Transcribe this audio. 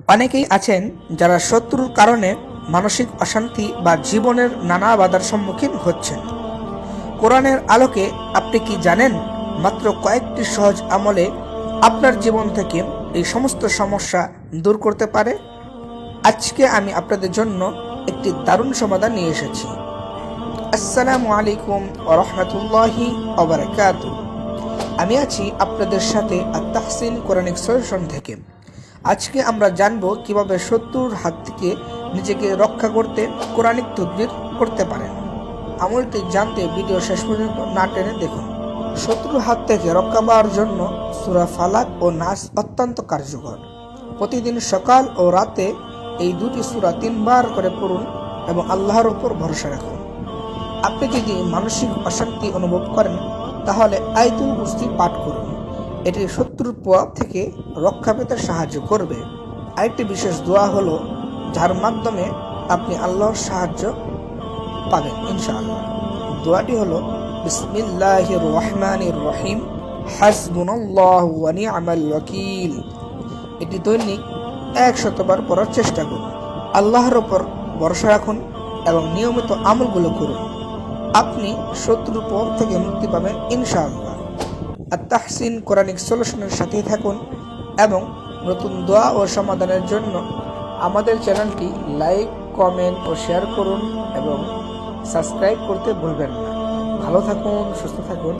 অনেকেই আছেন যারা শত্রুর কারণে মানসিক অশান্তি বা জীবনের নানা বাধার সম্মুখীন হচ্ছেন। কোরআনের আলোকে আপনি কি জানেন, মাত্র কয়েকটি সহজ আমলে আপনার জীবন থেকে এই সমস্ত সমস্যা দূর করতে পারে? আজকে আমি আপনাদের জন্য একটি দারুণ সমাধান নিয়ে এসেছি। আসসালামু আলাইকুম ওয়া রাহমাতুল্লাহি ওয়া বারাকাতুহু। আমি আছি আপনাদের সাথে আত-তাহসিন কোরআনিক সলিউশন থেকে। আজকে আমরা জানব কিভাবে শত্রুর হাত থেকে নিজেকে রক্ষা করতে কোরআনিক তদবির করতে পারেন। আমলটি জানতে ভিডিও শেষ পর্যন্ত না টেনে দেখুন। শত্রুর হাত থেকে রক্ষা পাওয়ার জন্য সূরা ফালাক ও নাস অত্যন্ত কার্যকর। প্রতিদিন সকাল ও রাতে এই দুটি সূরা 3 বার করে পড়ুন এবং আল্লাহর উপর ভরসা রাখুন। আপনি যদি মানসিক অশান্তি অনুভব করেন তাহলে আয়াতুল কুরসি পাঠ করুন। এটি শত্রুর প্রভাব থেকে রক্ষা পেতে সাহায্য করবে। আরেকটি বিশেষ দোয়া হলো যার মাধ্যমে আপনি আল্লাহর সাহায্য পাবেন ইনশাআল্লাহ। দোয়াটি হলো বিসমিল্লাহির রহমানির রহিম, হাসবুনাল্লাহু ওয়া নি'মাল ওয়াকিল। এটি দৈনিক 100 বার পড়ার চেষ্টা করুন। আল্লাহর উপর ভরসা রাখুন এবং নিয়মিত আমলগুলো করুন। আপনি শত্রুর প্রভাব থেকে মুক্তি পাবেন ইনশাআল্লাহ। আত-তাহসিন কোরআনিক সলিউশনের সাথেই থাকুন এবং নতুন দোয়া ও সমাধানের জন্য আমাদের চ্যানেলটি লাইক, কমেন্ট ও শেয়ার করুন এবং সাবস্ক্রাইব করতে ভুলবেন না। ভালো থাকুন, সুস্থ থাকুন।